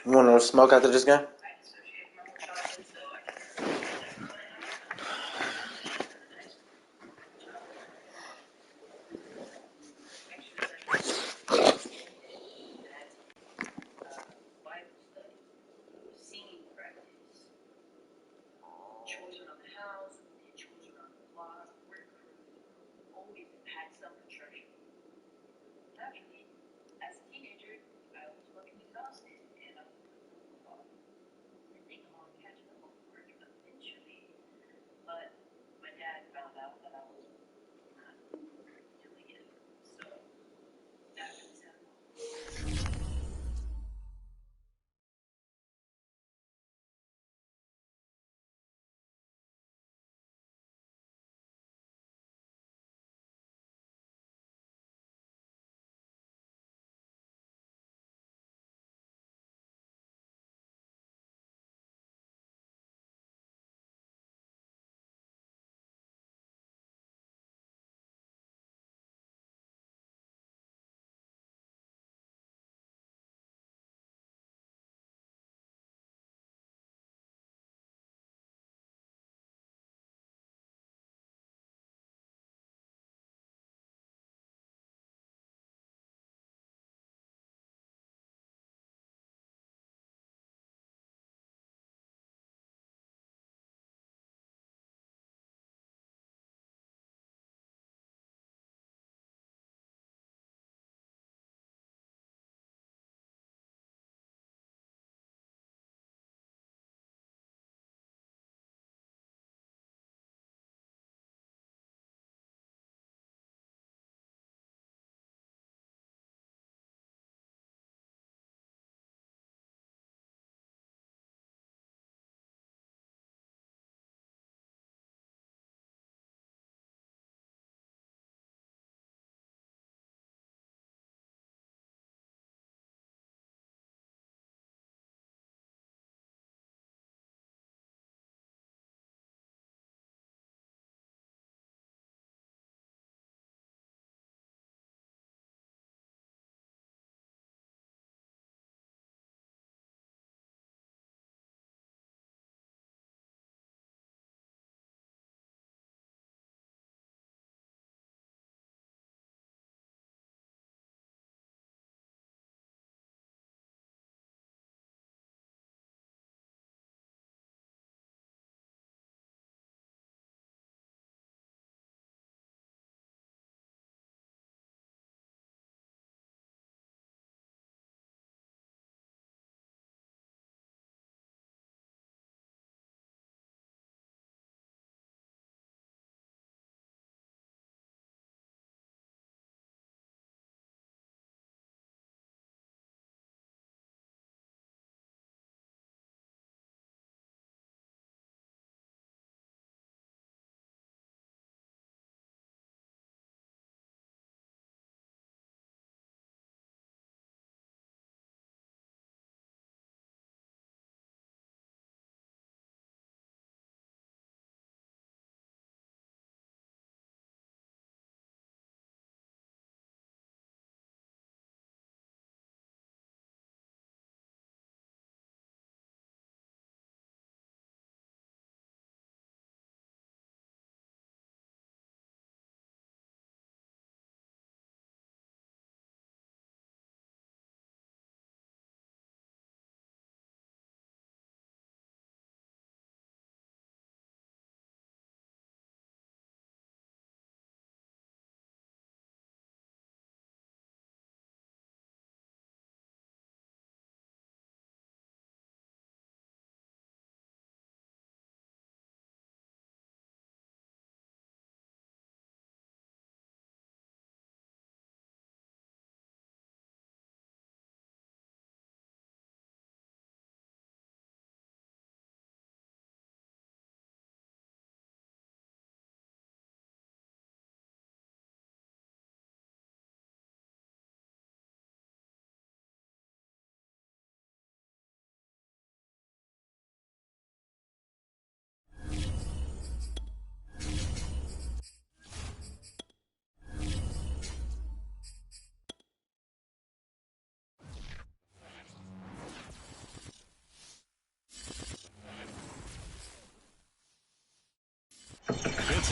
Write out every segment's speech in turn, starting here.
You want to smoke after this game?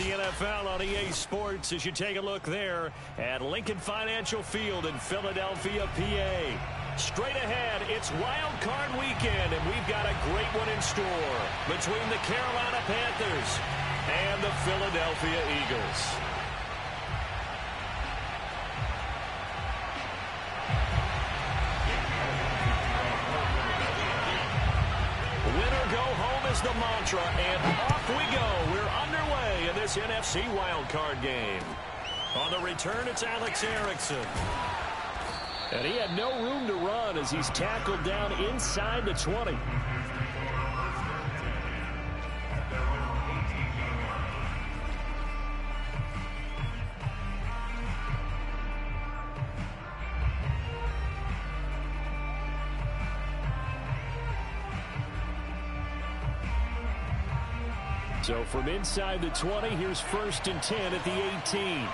the NFL on EA Sports as you take a look there at Lincoln Financial Field in Philadelphia, PA. Straight ahead, it's Wild Card Weekend, and we've got a great one in store between the Carolina Panthers and the Philadelphia Eagles. Winner go home is the mantra, and off we go. We're underway in this NFC wildcard game. On the return, it's Alex Erickson. And he had no room to run as he's tackled down inside the 20. So from inside the 20, here's 1st and 10 at the 18.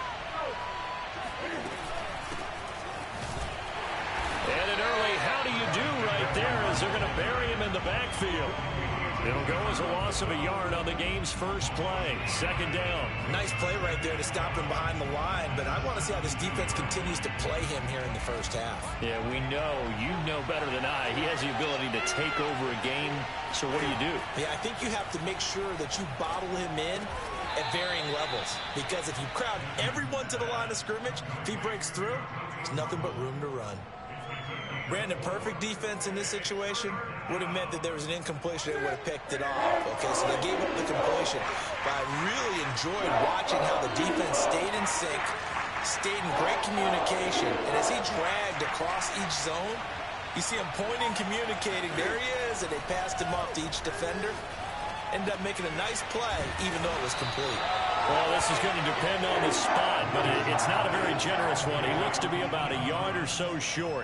And an early how do you do right there as they're going to bury him in the backfield. It'll go as a loss of a yard on the game's first play. 2nd down. Nice play right there to stop him behind the line, but I want to see how this defense continues to play him here in the first half. Yeah, we know, you know better than I, he has the ability to take over a game. So what do you do? Yeah, I think you have to make sure that you bottle him in at varying levels, because if you crowd everyone to the line of scrimmage, if he breaks through, there's nothing but room to run. Brandon, perfect defense in this situation would have meant that there was an incompletion. They would have picked it off. Okay, so they gave up the completion. But I really enjoyed watching how the defense stayed in sync, stayed in great communication. And as he dragged across each zone, you see him pointing, communicating. There he is, and they passed him off to each defender. Ended up making a nice play, even though it was complete. Well, this is going to depend on the spot, but it's not a very generous one. He looks to be about a yard or so short.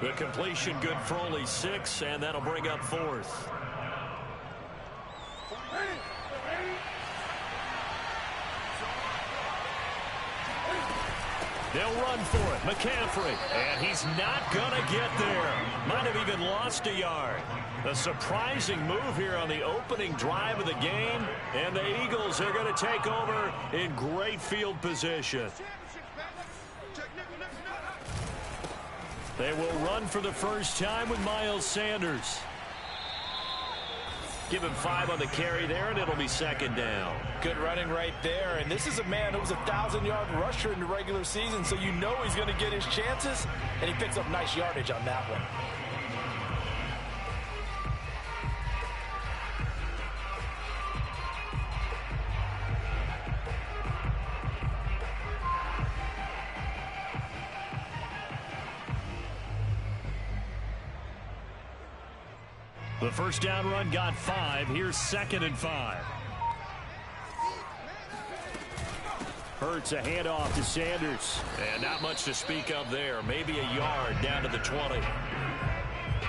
The completion good for only 6, and that'll bring up 4th. They'll run for it. McCaffrey. And he's not going to get there. Might have even lost a yard. A surprising move here on the opening drive of the game. And the Eagles are going to take over in great field position. They will run for the first time with Miles Sanders. Give him 5 on the carry there, and it'll be 2nd down. Good running right there. And this is a man who was a 1,000-yard rusher in the regular season, so you know he's going to get his chances, and he picks up nice yardage on that one. The first down run got 5. Here's 2nd and 5. Hurts a handoff to Sanders. And not much to speak of there. Maybe a yard down to the 20.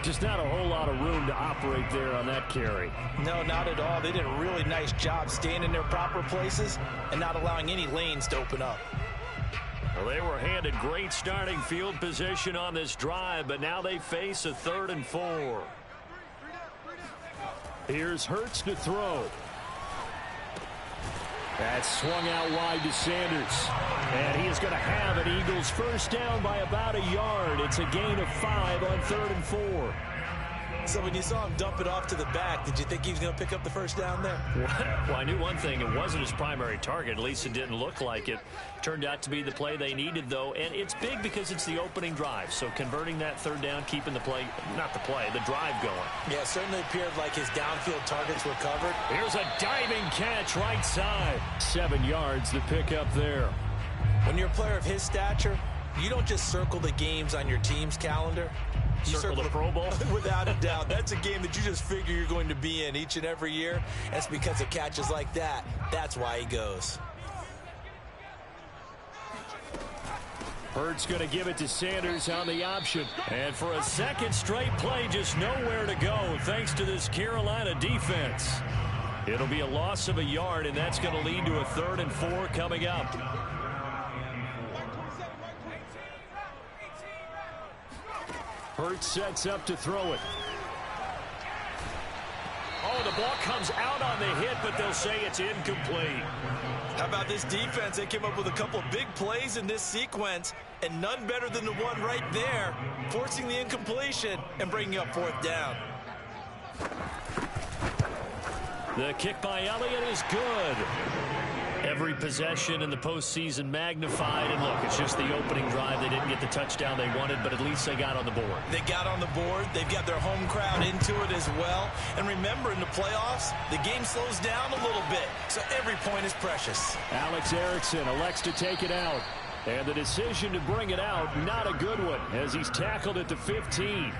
Just not a whole lot of room to operate there on that carry. No, not at all. They did a really nice job staying in their proper places and not allowing any lanes to open up. Well, they were handed great starting field position on this drive, but now they face a 3rd and 4. Here's Hurts to throw. That's swung out wide to Sanders. And he is going to have an Eagles first down by about a yard. It's a gain of 5 on 3rd and 4. So when you saw him dump it off to the back, did you think he was going to pick up the first down there? Well, I knew one thing. It wasn't his primary target. At least it didn't look like it. Turned out to be the play they needed, though. And it's big because it's the opening drive. So converting that 3rd down, keeping the play, not the play, the drive going. Yeah, it certainly appeared like his downfield targets were covered. Here's a diving catch right side. 7 yards to pick up there. When you're a player of his stature, you don't just circle the games on your team's calendar. You circle the Pro Bowl? Without a doubt. That's a game that you just figure you're going to be in each and every year. That's because of catches like that. That's why he goes. Hurts going to give it to Sanders on the option. And for a second straight play, just nowhere to go thanks to this Carolina defense. It'll be a loss of a yard, and that's going to lead to a 3rd and 4 coming up. Hurts sets up to throw it. Oh, the ball comes out on the hit, but they'll say it's incomplete. How about this defense? They came up with a couple of big plays in this sequence, and none better than the one right there, forcing the incompletion and bringing up fourth down. The kick by Elliott is good. Every possession in the postseason magnified. And look, it's just the opening drive. They didn't get the touchdown they wanted, but at least they got on the board. They got on the board. They've got their home crowd into it as well. And remember, in the playoffs, the game slows down a little bit, so every point is precious. Alex Erickson elects to take it out. And the decision to bring it out, not a good one, as he's tackled at the 15.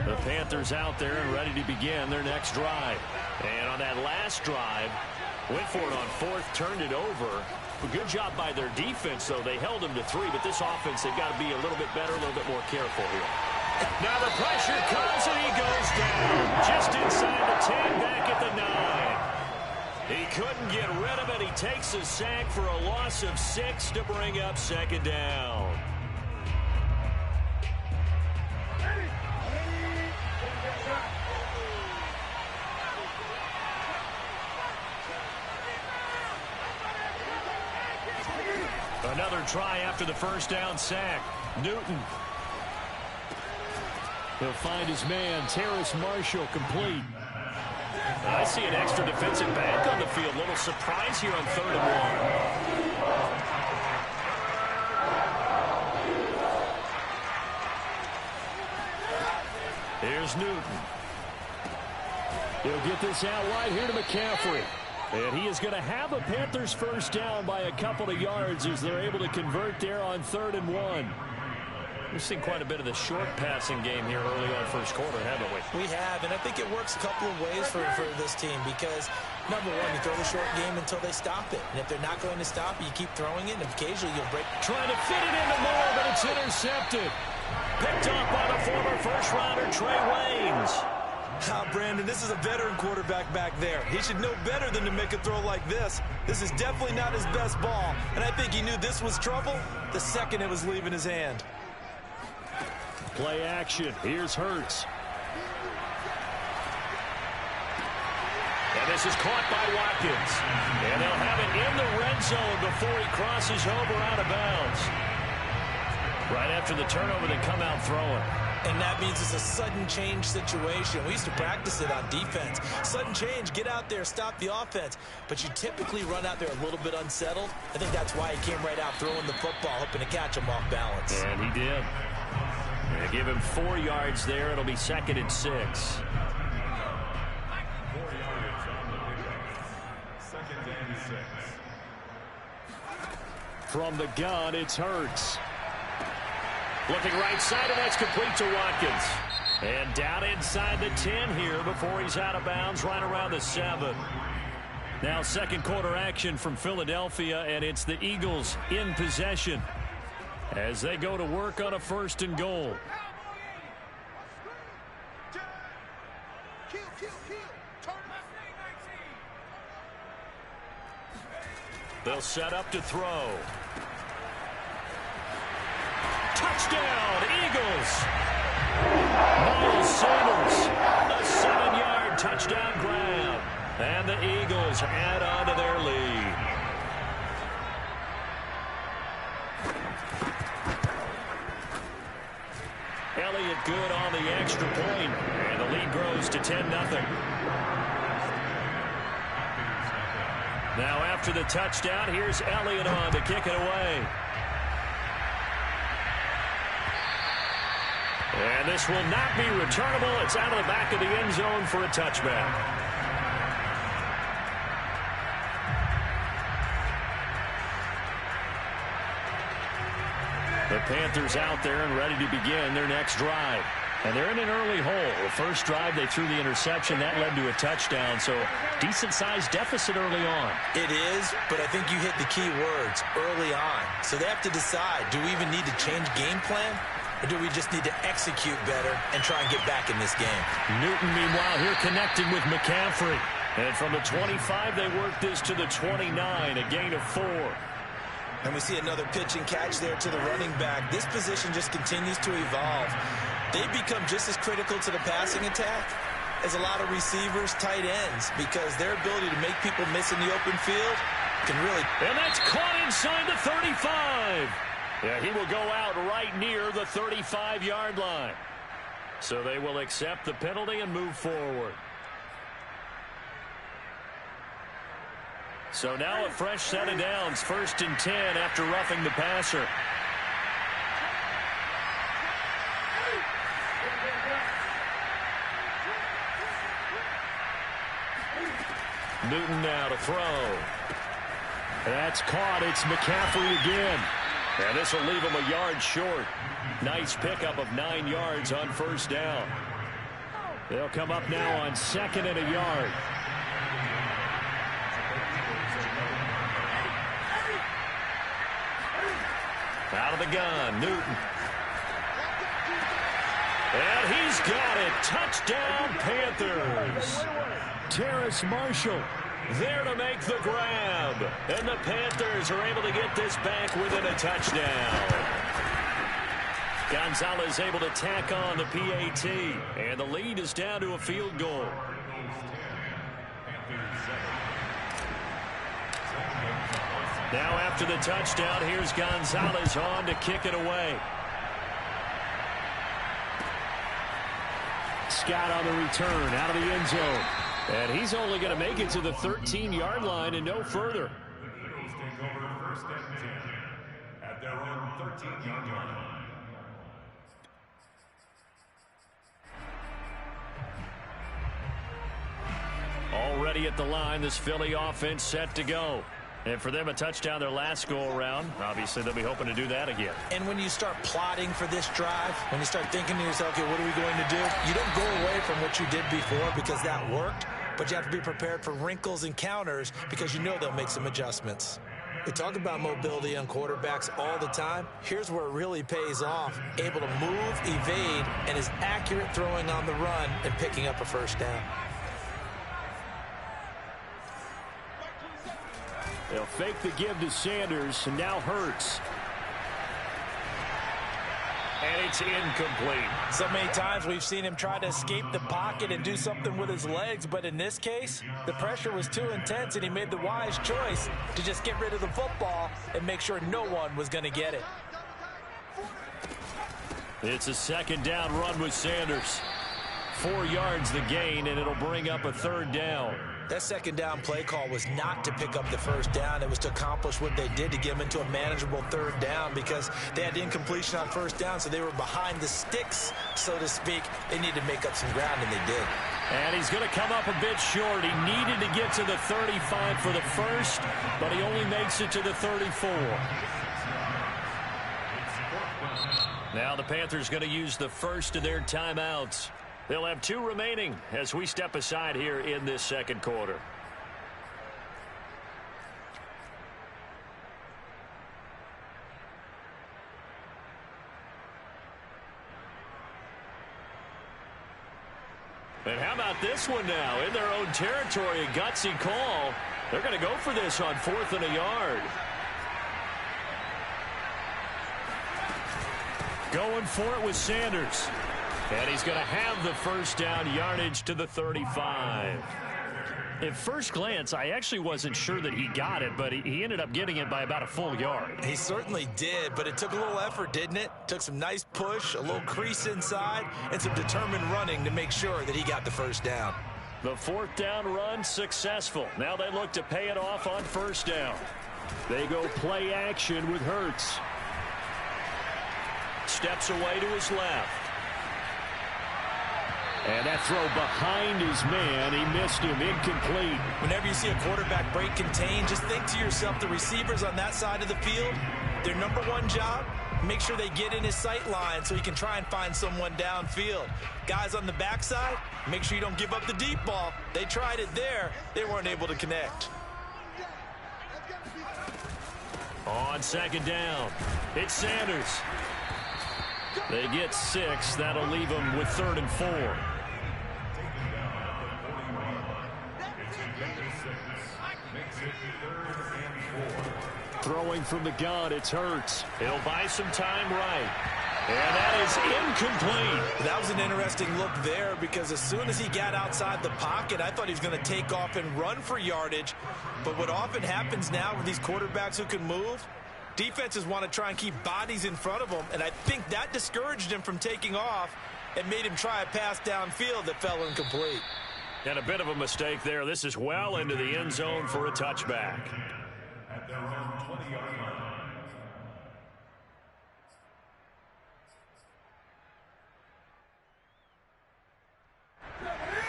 The Panthers out there and ready to begin their next drive. And on that last drive, went for it on fourth, turned it over. A good job by their defense, though. They held them to 3, but this offense, they've got to be a little bit better, a little bit more careful here. Now the pressure comes, and he goes down. Just inside the 10, back at the 9. He couldn't get rid of it. He takes a sack for a loss of 6 to bring up second down. Another try after the first down sack. Newton. He'll find his man, Terrace Marshall, complete. I see an extra defensive back on the field. Little surprise here on 3rd and 1. Here's Newton. He'll get this out wide here to McCaffrey. And he is going to have a Panthers first down by a couple of yards as they're able to convert there on 3rd and 1. We've seen quite a bit of the short passing game here early on first quarter, haven't we? We have, and I think it works a couple of ways for this team because, number one, you throw the short game until they stop it. And if they're not going to stop it, you keep throwing it, and occasionally you'll break. Trying to fit it into Moore, but it's intercepted. Picked up by the former first-rounder Trey Waynes. Brandon, this is a veteran quarterback back there. He should know better than to make a throw like this. This is definitely not his best ball, and I think he knew this was trouble the second it was leaving his hand. Play action. Here's Hurts. And this is caught by Watkins. And they'll have it in the red zone before he crosses over out of bounds. Right after the turnover, they come out throwing. And that means it's a sudden change situation. We used to practice it on defense. Sudden change, get out there, stop the offense. But you typically run out there a little bit unsettled. I think that's why he came right out throwing the football, hoping to catch him off balance. And he did. They give him 4 yards there. It'll be 2nd and 6. 4 yards on the pickup. 2nd and 6. From the gun, it's Hurts. Looking right side, and that's complete to Watkins. And down inside the 10 here before he's out of bounds, right around the 7. Now second quarter action from Philadelphia, and it's the Eagles in possession as they go to work on a 1st and goal. They'll set up to throw. Touchdown, Eagles. Miles Sanders, a 7-yard touchdown grab. And the Eagles add on to their lead. Elliott good on the extra point. And the lead grows to 10-0. Now after the touchdown, here's Elliott on to kick it away. And this will not be returnable. It's out of the back of the end zone for a touchback. The Panthers out there and ready to begin their next drive. And they're in an early hole. The first drive, they threw the interception. That led to a touchdown. So decent-sized deficit early on. It is, but I think you hit the key words, early on. So they have to decide, do we even need to change game plan? Or do we just need to execute better and try and get back in this game? Newton, meanwhile, here connecting with McCaffrey. And from the 25, they work this to the 29, a gain of 4. And we see another pitch and catch there to the running back. This position just continues to evolve. They become just as critical to the passing attack as a lot of receivers, tight ends, because their ability to make people miss in the open field can really... And that's caught inside the 35. Yeah, he will go out right near the 35-yard line. So they will accept the penalty and move forward. So now a fresh set of downs, 1st and 10 after roughing the passer. Newton now to throw. That's caught. It's McCaffrey again. And this will leave him a yard short. Nice pickup of 9 yards on 1st down. They'll come up now on 2nd and a yard. Out of the gun, Newton. And he's got it. Touchdown, Panthers. Terrace Marshall there to make the grab. And the Panthers are able to get this back within a touchdown. Gonzalez able to tack on the PAT. And the lead is down to a field goal. Now after the touchdown, here's Gonzalez on to kick it away. Scott on the return out of the end zone. And he's only going to make it to the 13-yard line and no further. At their own 13-yard line. Already at the line, this Philly offense set to go. And for them, a touchdown their last go-around. Obviously, they'll be hoping to do that again. And when you start plotting for this drive, when you start thinking to yourself, okay, what are we going to do? You don't go away from what you did before because that worked, but you have to be prepared for wrinkles and counters because you know they'll make some adjustments. We talk about mobility on quarterbacks all the time. Here's where it really pays off. Able to move, evade, and is accurate throwing on the run and picking up a 1st down. They'll fake the give to Sanders, and now Hurts. And it's incomplete. So many times we've seen him try to escape the pocket and do something with his legs, but in this case, the pressure was too intense, and he made the wise choice to just get rid of the football and make sure no one was going to get it. It's a 2nd down run with Sanders. 4 yards the gain, and it'll bring up a 3rd down. That 2nd down play call was not to pick up the 1st down. It was to accomplish what they did to get them into a manageable 3rd down because they had incompletion on 1st down, so they were behind the sticks, so to speak. They needed to make up some ground, and they did. And he's going to come up a bit short. He needed to get to the 35 for the 1st, but he only makes it to the 34. Now the Panthers going to use the first of their timeouts. They'll have 2 remaining as we step aside here in this 2nd quarter. And how about this one now? In their own territory, a gutsy call. They're going to go for this on 4th and a yard. Going for it with Sanders. And he's going to have the 1st down, yardage to the 35. At first glance, I actually wasn't sure that he got it, but he ended up getting it by about a full yard. He certainly did, but it took a little effort, didn't it? Took some nice push, a little crease inside, and some determined running to make sure that he got the 1st down. The 4th down run successful. Now they look to pay it off on 1st down. They go play action with Hurts. Steps away to his left. And that throw behind his man, he missed him, incomplete. Whenever you see a quarterback break contain, just think to yourself, the receivers on that side of the field, their number 1 job, make sure they get in his sight line so he can try and find someone downfield. Guys on the backside, make sure you don't give up the deep ball. They tried it there. They weren't able to connect. On 2nd down, it's Sanders. They get 6. That'll leave them with 3rd and 4. Makes it 3rd and 4. Throwing from the gun, it's Hurts. He'll buy some time right. And that is incomplete. That was an interesting look there because as soon as he got outside the pocket, I thought he was going to take off and run for yardage. But what often happens now with these quarterbacks who can move, defenses want to try and keep bodies in front of them, and I think that discouraged him from taking off and made him try a pass downfield that fell incomplete. And a bit of a mistake there. This is well into the end zone for a touchback. At their own 20-yard line.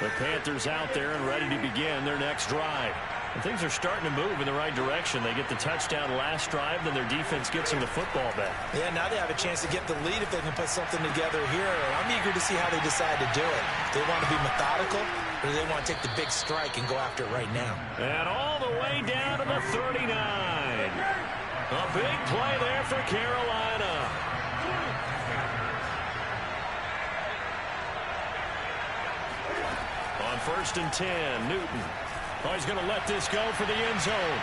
The Panthers out there and ready to begin their next drive. And things are starting to move in the right direction. They get the touchdown last drive, then their defense gets them the football back. Yeah, now they have a chance to get the lead if they can put something together here. I'm eager to see how they decide to do it. Do they want to be methodical, or do they want to take the big strike and go after it right now? And all the way down to the 39. A big play there for Carolina. On 1st and 10, Newton. Oh, he's going to let this go for the end zone.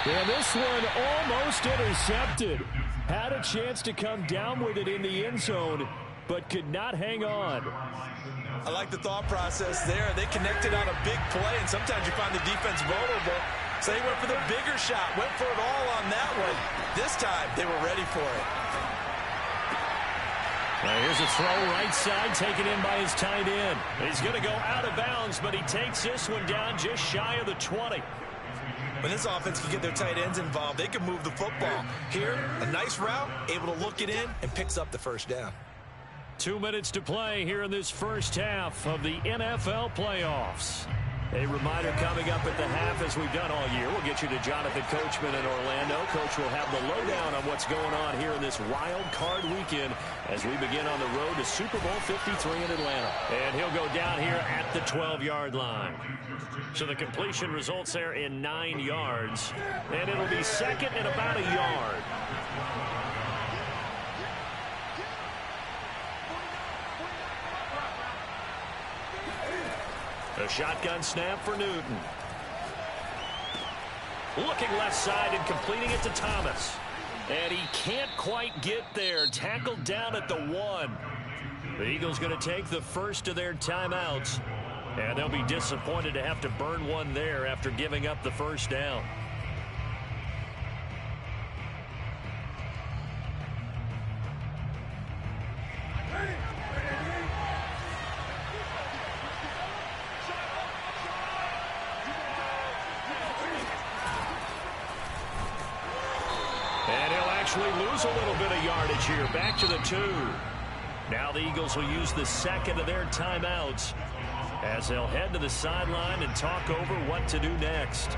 And this one almost intercepted. Had a chance to come down with it in the end zone, but could not hang on. I like the thought process there. They connected on a big play, and sometimes you find the defense vulnerable. So they went for the bigger shot, went for it all on that one. This time, they were ready for it. Now here's a throw right side taken in by his tight end. He's going to go out of bounds, but he takes this one down just shy of the 20. When this offense can get their tight ends involved, they can move the football. Here, a nice route, able to look it in, and picks up the first down. 2 minutes to play here in this first half of the NFL playoffs. A reminder coming up at the half, as we've done all year. We'll get you to Jonathan Coachman in Orlando. Coach will have the lowdown on what's going on here in this wild card weekend as we begin on the road to Super Bowl 53 in Atlanta. And he'll go down here at the 12-yard line. So the completion results there in 9 yards. And it'll be second and about a yard. A shotgun snap for Newton. Looking left side and completing it to Thomas. And he can't quite get there. Tackled down at the 1. The Eagles going to take the first of their timeouts. And they'll be disappointed to have to burn one there after giving up the first down. Lose a little bit of yardage here. Back to the 2. Now the Eagles will use the second of their timeouts as they'll head to the sideline and talk over what to do next.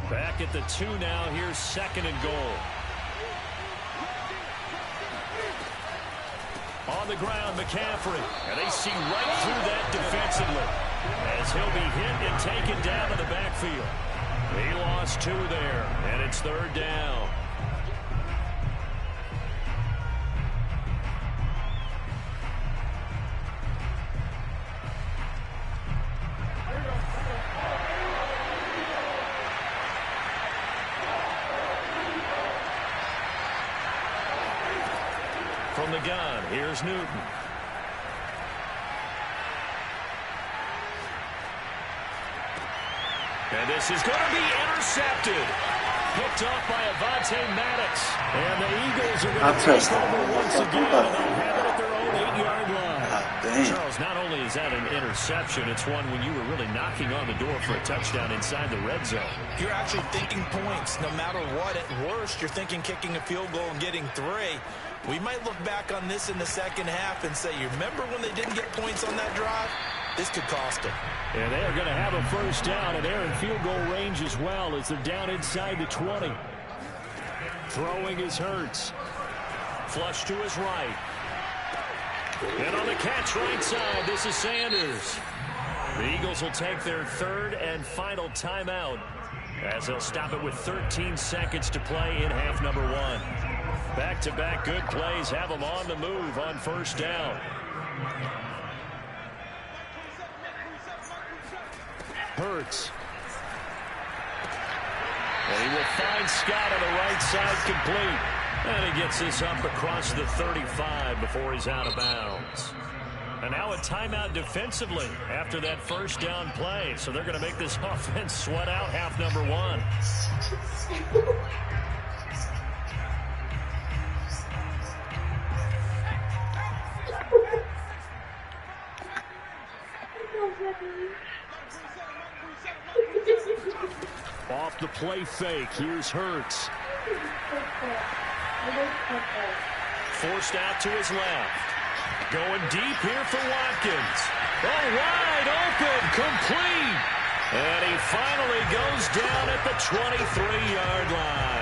Back at the 2 now. Here's 2nd and goal. On the ground, McCaffrey. And they see right through that defensively as he'll be hit and taken down to the backfield. He lost 2 there, and it's 3rd down. From the gun, here's Newton. And this is going to be intercepted. Picked off by Avonte Maddox. And the Eagles are going to take over once again. And they'll have it at their own 8-yard line. Charles, not only is that an interception, it's one when you were really knocking on the door for a touchdown inside the red zone. You're actually thinking points. No matter what, at worst, you're thinking kicking a field goal and getting 3. We might look back on this in the second half and say, you remember when they didn't get points on that drive? This could cost them. And they're going to have a first down, and they're in field goal range as well as they're down inside the 20. Throwing is Hurts. Flush to his right. And on the catch right side, this is Sanders. The Eagles will take their 3rd and final timeout as they'll stop it with 13 seconds to play in half number 1. Back-to-back good plays have them on the move on first down. Hurts. And he will find Scott on the right side complete. And he gets this up across the 35 before he's out of bounds. And now a timeout defensively after that first down play. So they're going to make this offense sweat out half number one. Off the play fake. Here's Hurts. Forced out to his left. Going deep here for Watkins. Oh, wide open, complete. And he finally goes down at the 23-yard line.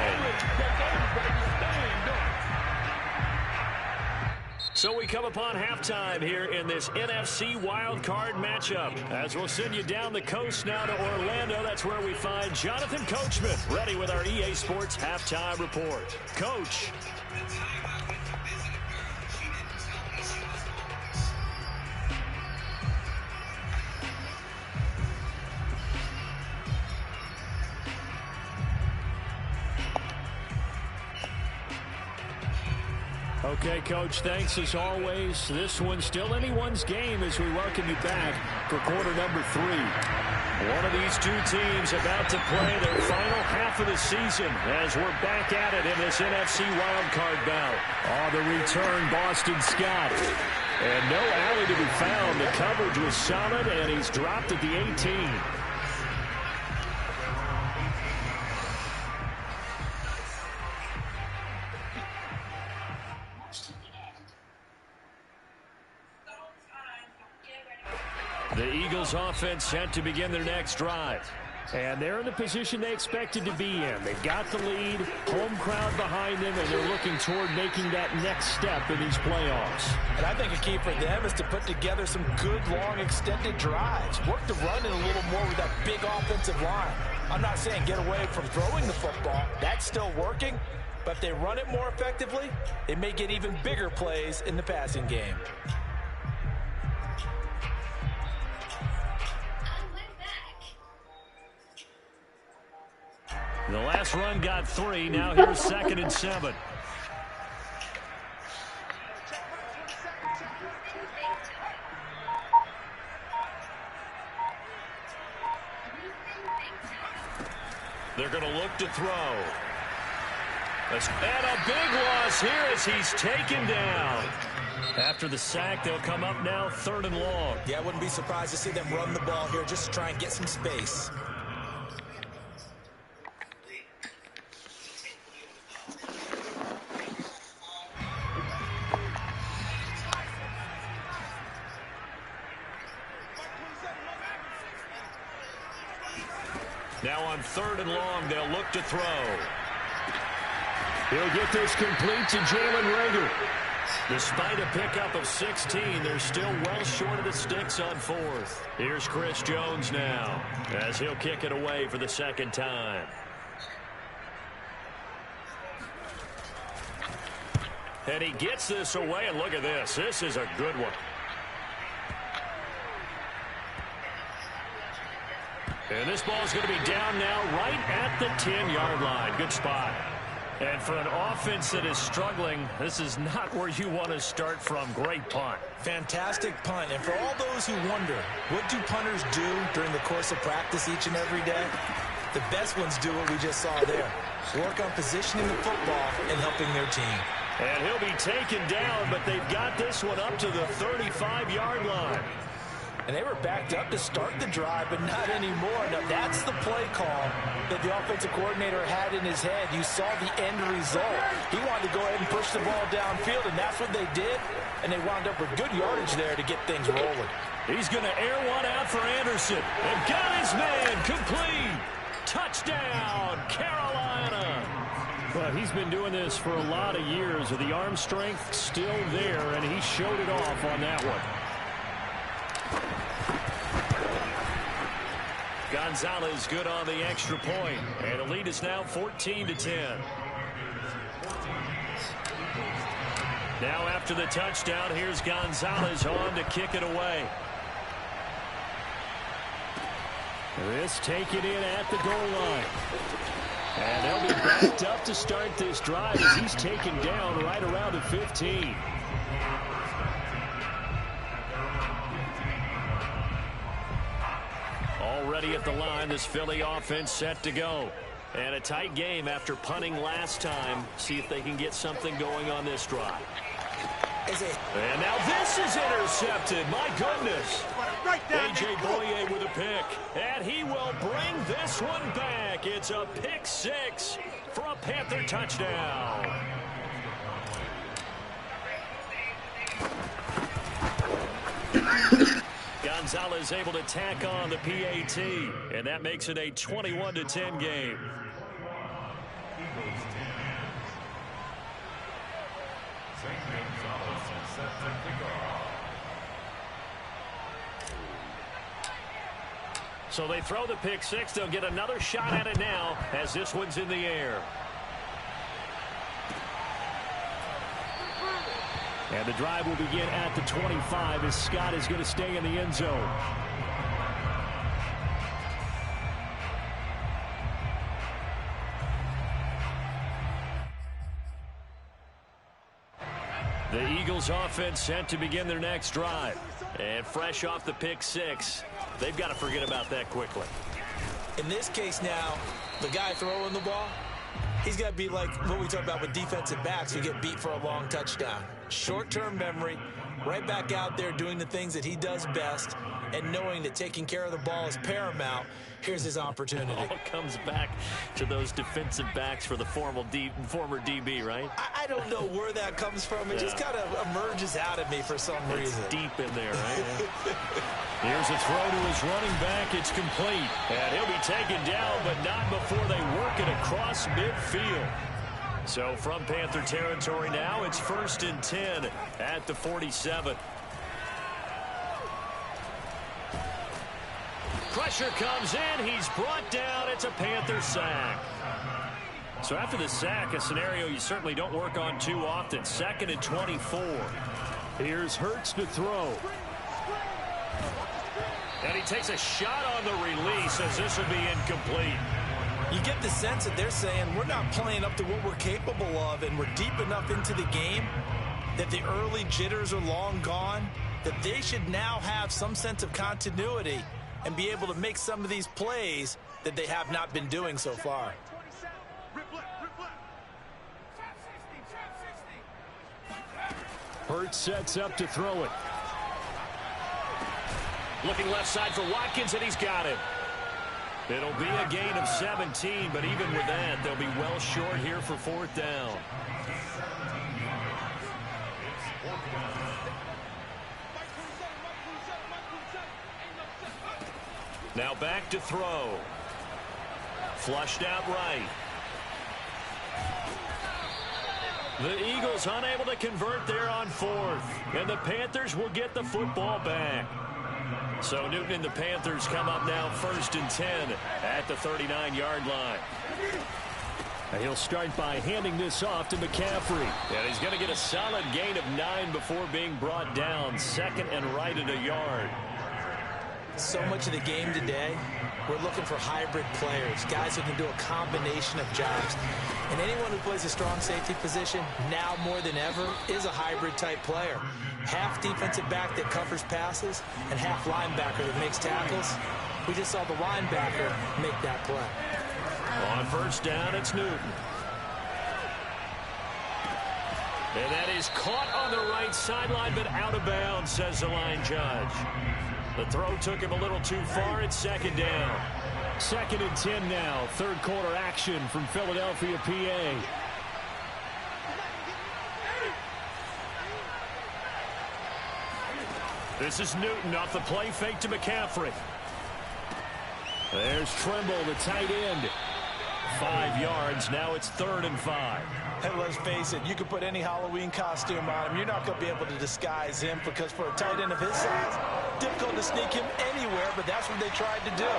So we come upon halftime here in this NFC wildcard matchup. As we'll send you down the coast now to Orlando, that's where we find Jonathan Coachman, ready with our EA Sports halftime report. Coach. Okay, Coach, thanks as always. This one's still anyone's game as we welcome you back for quarter number 3. One of these two teams about to play their final half of the season as we're back at it in this NFC wildcard bout. On the return, Boston Scott. And no alley to be found. The coverage was solid, and he's dropped at the 18. The Eagles offense set to begin their next drive. And they're in the position they expected to be in. They've got the lead, home crowd behind them, and they're looking toward making that next step in these playoffs. And I think a key for them is to put together some good, long, extended drives. Work the run in a little more with that big offensive line. I'm not saying get away from throwing the football. That's still working. But if they run it more effectively, they may get even bigger plays in the passing game. The last run got 3. Now here's 2nd and 7. They're going to look to throw. And a big loss here as he's taken down. After the sack, they'll come up now 3rd and long. Yeah, I wouldn't be surprised to see them run the ball here just to try and get some space. Now on 3rd and long, they'll look to throw. He'll get this complete to Jalen Reagor. Despite a pickup of 16, they're still well short of the sticks on 4th. Here's Chris Jones now as he'll kick it away for the 2nd time. And he gets this away, and look at this. This is a good one. And this ball is going to be down now right at the 10-yard line. Good spot. And for an offense that is struggling, this is not where you want to start from. Great punt. Fantastic punt. And for all those who wonder, what do punters do during the course of practice each and every day? The best ones do what we just saw there. Work on positioning the football and helping their team. And he'll be taken down, but they've got this one up to the 35-yard line. And they were backed up to start the drive, but not anymore. Now, that's the play call that the offensive coordinator had in his head. You saw the end result. He wanted to go ahead and push the ball downfield, and that's what they did. And they wound up with good yardage there to get things rolling. He's going to air one out for Anderson. And got his man complete. Touchdown, Carolina. Well, he's been doing this for a lot of years with the arm strength still there, and he showed it off on that one. Gonzalez good on the extra point, and the lead is now 14-10. Now after the touchdown, here's Gonzalez on to kick it away. This taken in at the goal line. And they'll be backed up to start this drive as he's taken down right around the 15. Already at the line, this Philly offense set to go. And a tight game after punting last time. See if they can get something going on this drive. And now this is intercepted. My goodness. A.J. Boye with a pick. And he will bring this one back. It's a pick six for a Panther touchdown. Gonzalez able to tack on the PAT. And that makes it a 21-10 game. So they throw the pick six. They'll get another shot at it now as this one's in the air. And the drive will begin at the 25 as Scott is going to stay in the end zone. The Eagles offense set to begin their next drive. And fresh off the pick six, they've got to forget about that quickly. In this case now, the guy throwing the ball, he's got to be like what we talk about with defensive backs who get beat for a long touchdown. Short-term memory, right back out there doing the things that he does best, and knowing that taking care of the ball is paramount. Here's his opportunity. It all comes back to those defensive backs for the former DB, right? I don't know where that comes from. It just kind of emerges out of me for some reason. It's deep in there, right? Here's a throw to his running back. It's complete. And he'll be taken down, but not before they work it across midfield. So from Panther territory now, it's 1st and 10 at the 47. Pressure comes in. He's brought down. It's a Panther sack. So after the sack, a scenario you certainly don't work on too often. 2nd and 24. Here's Hurts to throw. And he takes a shot on the release as this will be incomplete. You get the sense that they're saying we're not playing up to what we're capable of, and we're deep enough into the game that the early jitters are long gone, that they should now have some sense of continuity and be able to make some of these plays that they have not been doing so far. Hurts sets up to throw it. Looking left side for Watkins, and he's got it. It'll be a gain of 17, but even with that, they'll be well short here for 4th down. Now back to throw. Flushed out right. The Eagles unable to convert there on 4th. And the Panthers will get the football back. So Newton and the Panthers come up now 1st and 10 at the 39-yard line. And he'll start by handing this off to McCaffrey. And he's going to get a solid gain of 9 before being brought down. 2nd and right at a yard. So much of the game today, we're looking for hybrid players, guys who can do a combination of jobs. And anyone who plays a strong safety position, now more than ever, is a hybrid type player. Half defensive back that covers passes and half linebacker that makes tackles. We just saw the linebacker make that play. On 1st down, it's Newton. And that is caught on the right sideline, but out of bounds, says the line judge. The throw took him a little too far. It's 2nd down. 2nd and 10 now. 3rd quarter action from Philadelphia, PA. This is Newton off the play fake to McCaffrey. There's Trimble, the tight end. 5 yards. Now it's 3rd and 5. Hey, let's face it, you can put any Halloween costume on him. You're not going to be able to disguise him because for a tight end of his size, difficult to sneak him anywhere, but that's what they tried to do.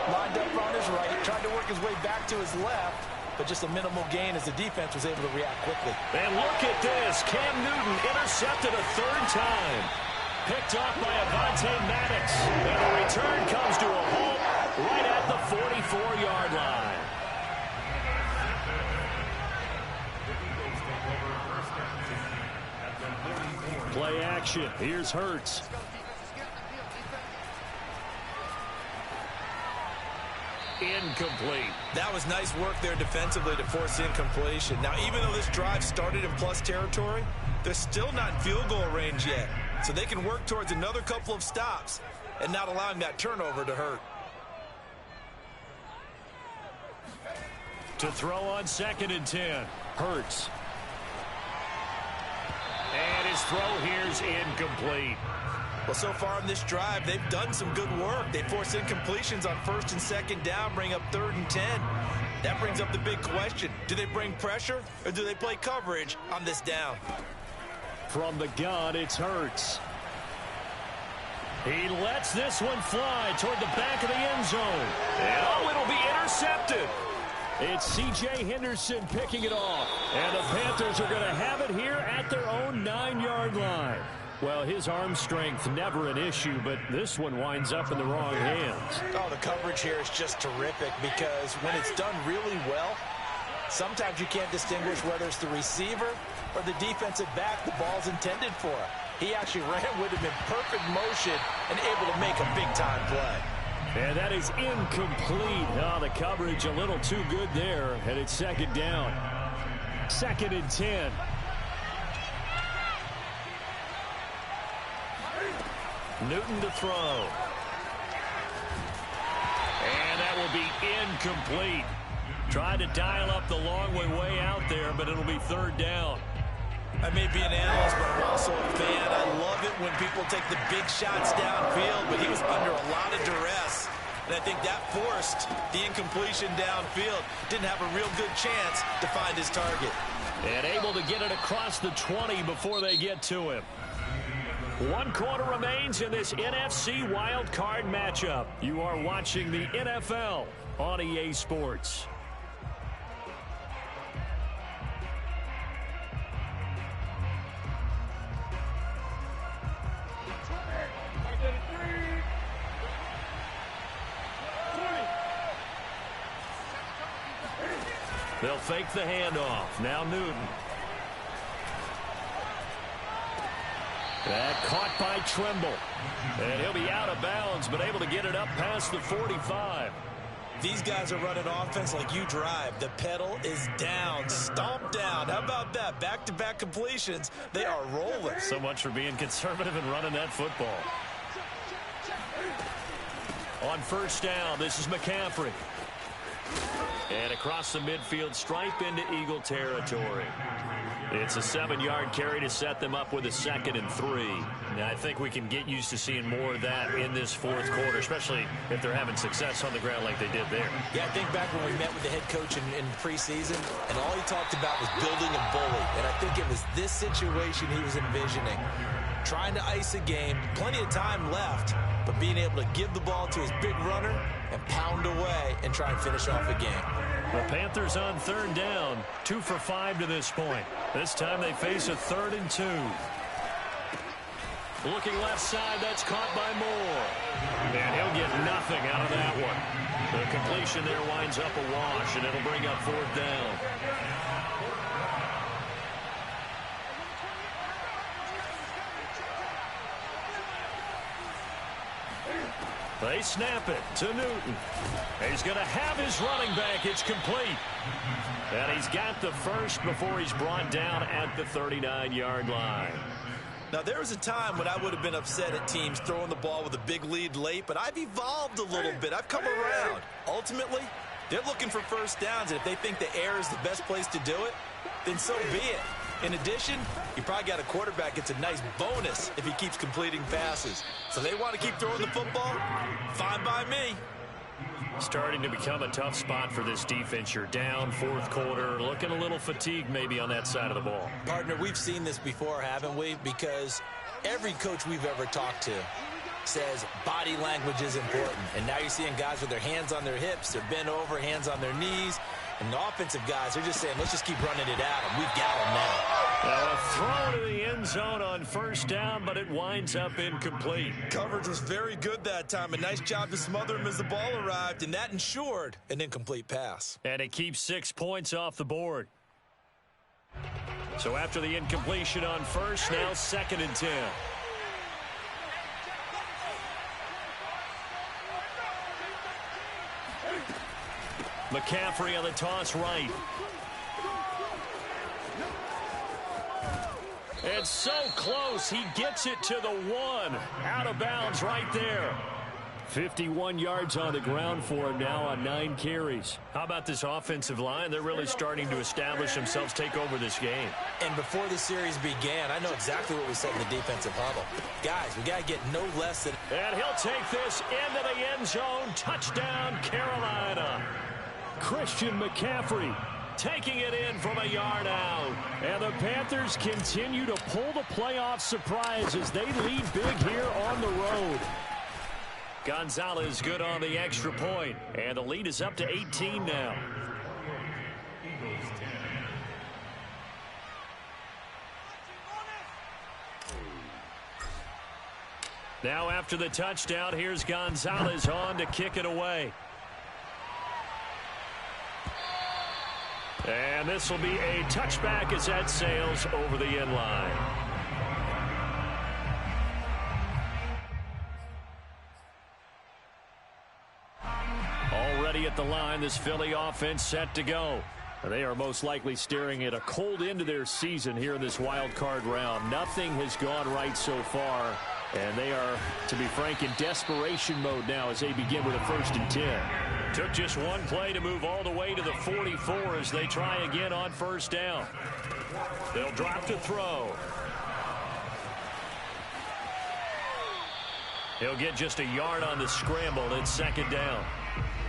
Lined up on his right, tried to work his way back to his left, but just a minimal gain as the defense was able to react quickly. And look at this. Cam Newton intercepted a 3rd time. Picked off by Avonte Maddox. And the return comes to a halt right at the 44-yard line. Play action. Here's Hurts. Incomplete. That was nice work there defensively to force incompletion. Now, even though this drive started in plus territory, they're still not in field goal range yet. So they can work towards another couple of stops and not allowing that turnover to hurt. To throw on 2nd and 10. Hurts. And his throw here's incomplete. Well, so far in this drive, they've done some good work. They force incompletions on 1st and 2nd down, bring up 3rd and 10. That brings up the big question. Do they bring pressure or do they play coverage on this down? From the gun, it's Hurts. He lets this one fly toward the back of the end zone. And oh, it'll be intercepted. It's C.J. Henderson picking it off. And the Panthers are going to have it here at their own 9-yard line. Well, his arm strength never an issue, but this one winds up in the wrong hands. Oh, the coverage here is just terrific because when it's done really well, sometimes you can't distinguish whether it's the receiver or the defensive back the ball's intended for. He actually ran with him in perfect motion and able to make a big-time play. And that is incomplete. Oh, the coverage a little too good there, and it's 2nd down. 2nd and 10. Newton to throw. And that will be incomplete. Tried to dial up the long way out there, but it'll be 3rd down. I may be an analyst, but I'm also a fan. I love it when people take the big shots downfield, but he was under a lot of duress. And I think that forced the incompletion downfield. Didn't have a real good chance to find his target. And able to get it across the 20 before they get to him. 1 quarter remains in this NFC Wild Card matchup. You are watching the NFL on EA Sports. They'll fake the handoff. Now Newton. That caught by Trimble. And he'll be out of bounds, but able to get it up past the 45. These guys are running offense like you drive. The pedal is down, stomped down. How about that? Back-to-back completions. They are rolling. So much for being conservative and running that football. On 1st down, this is McCaffrey. And across the midfield stripe into Eagle territory. It's a 7-yard carry to set them up with a 2nd and 3. Now, I think we can get used to seeing more of that in this 4th quarter, especially if they're having success on the ground like they did there. Yeah, I think back when we met with the head coach in preseason, and all he talked about was building a bully. And I think it was this situation he was envisioning. Trying to ice a game, plenty of time left, but being able to give the ball to his big runner and pound away and try and finish off a game. The Panthers on 3rd down, 2 for 5 to this point. This time they face a 3rd and 2. Looking left side, that's caught by Moore. And he'll get nothing out of that one. The completion there winds up a wash, and it'll bring up 4th down. They snap it to Newton. He's going to have his running back. It's complete. And he's got the first before he's brought down at the 39-yard line. Now, there was a time when I would have been upset at teams throwing the ball with a big lead late, but I've evolved a little bit. I've come around. Ultimately, they're looking for 1st downs, and if they think the air is the best place to do it, then so be it. In addition, you probably got a quarterback gets a nice bonus if he keeps completing passes. So they want to keep throwing the football? Fine by me. Starting to become a tough spot for this defense. You're down 4th quarter, looking a little fatigued maybe on that side of the ball. Partner, we've seen this before, haven't we? Because every coach we've ever talked to says body language is important. And now you're seeing guys with their hands on their hips, they're bent over, hands on their knees. And the offensive guys are just saying, let's just keep running it at them. We've got them now. A throw to the end end zone on first down, but it winds up incomplete. Coverage was very good that time. A nice job to smother him as the ball arrived, and that ensured an incomplete pass. And it keeps 6 points off the board. So after the incompletion on first, now 2nd and 10. McCaffrey on the toss right. It's so close. He gets it to the 1. Out of bounds right there. 51 yards on the ground for him now on 9 carries. How about this offensive line? They're really starting to establish themselves, take over this game. And before the series began, I know exactly what we said in the defensive huddle. Guys, we got to get no less than... And he'll take this into the end zone. Touchdown, Carolina. Christian McCaffrey taking it in from a yard out. And the Panthers continue to pull the playoff surprise as they lead big here on the road. Gonzalez good on the extra point. And the lead is up to 18 now. Now after the touchdown, here's Gonzalez on to kick it away. And this will be a touchback as that sails over the end line. Already at the line, this Philly offense set to go. They are most likely staring at a cold end to their season here in this wild card round. Nothing has gone right so far, and they are, to be frank, in desperation mode now as they begin with a 1st and 10. Took just one play to move all the way to the 44 as they try again on first down. They'll drop to throw. He'll get just a yard on the scramble. It's 2nd down.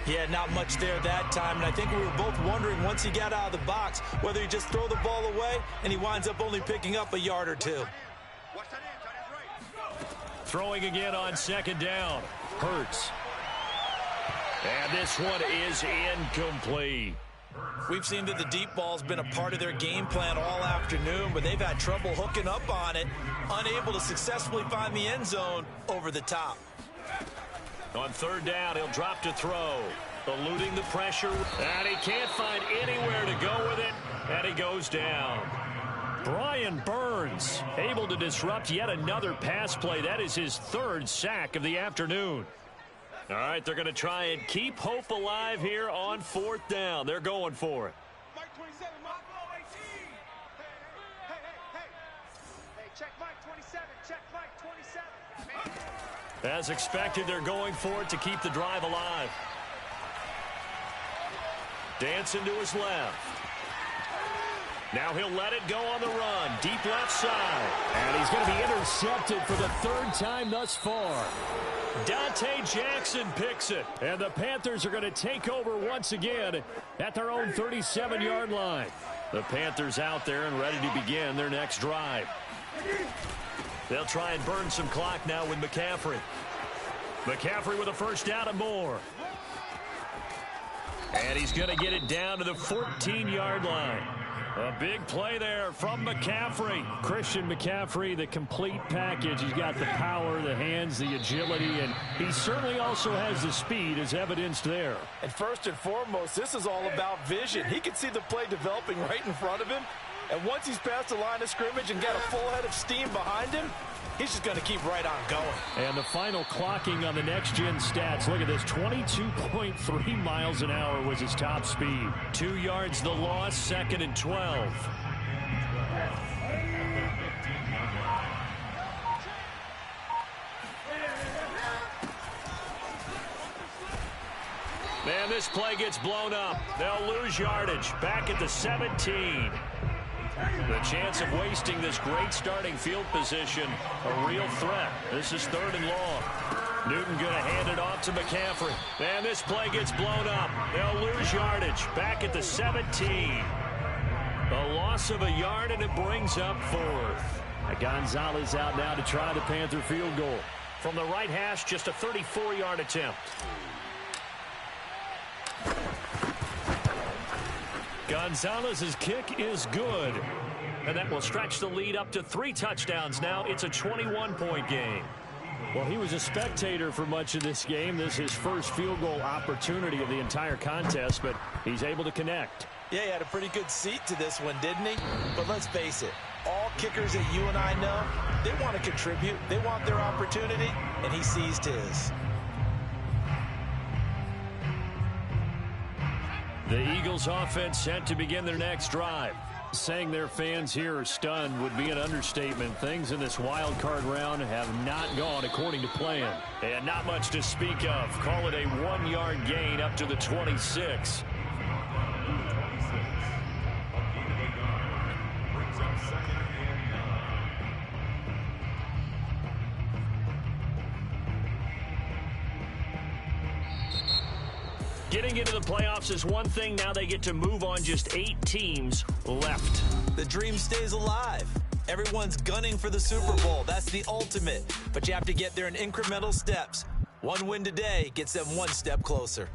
Yeah, not much there that time, and I think we were both wondering once he got out of the box whether he just throw the ball away and he winds up only picking up a yard or 2. Throwing again on 2nd down. Hurts. And this one is incomplete. We've seen that the deep ball's been a part of their game plan all afternoon, but they've had trouble hooking up on it, unable to successfully find the end zone over the top. On 3rd down, he'll drop to throw. Eluding the pressure, and he can't find anywhere to go with it, and he goes down. Bryan Burns able to disrupt yet another pass play. That is his 3rd sack of the afternoon. All right, they're going to try and keep hope alive here on 4th down. They're going for it. Mike 27, Mike 18. Hey, check Mike 27. Check Mike 27. As expected, they're going for it to keep the drive alive. Dancing to his left. Now he'll let it go on the run. Deep left side. And he's going to be intercepted for the 3rd time thus far. Dante Jackson picks it. And the Panthers are going to take over once again at their own 37-yard line. The Panthers out there and ready to begin their next drive. They'll try and burn some clock now with McCaffrey. McCaffrey with a 1st down and more. And he's going to get it down to the 14-yard line. A big play there from McCaffrey. Christian McCaffrey, the complete package. He's got the power, the hands, the agility, and he certainly also has the speed as evidenced there. And first and foremost, this is all about vision. He can see the play developing right in front of him. And once he's past the line of scrimmage and got a full head of steam behind him, he's just going to keep right on going. And the final clocking on the next-gen stats. Look at this, 22.3 miles an hour was his top speed. 2 yards the loss, 2nd and 12. Man, this play gets blown up. They'll lose yardage. Back at the 17. The chance of wasting this great starting field position, a real threat. This is 3rd and long. Newton going to hand it off to McCaffrey. And this play gets blown up. They'll lose yardage. Back at the 17. A loss of a yard, and it brings up 4th. Gonzalez out now to try the Panther field goal. From the right hash, just a 34-yard attempt. Gonzalez's kick is good. And that will stretch the lead up to 3 touchdowns now. It's a 21-point game. Well, he was a spectator for much of this game. This is his first field goal opportunity of the entire contest, but he's able to connect. Yeah, he had a pretty good seat to this one, didn't he? But let's face it, all kickers that you and I know, they want to contribute. They want their opportunity, and he seized his. The Eagles offense set to begin their next drive. Saying their fans here are stunned would be an understatement. Things in this wild card round have not gone according to plan. And not much to speak of. Call it a 1-yard gain up to the 26. Getting into the playoffs is one thing. Now they get to move on. Just 8 teams left. The dream stays alive. Everyone's gunning for the Super Bowl. That's the ultimate. But you have to get there in incremental steps. One win today gets them one step closer.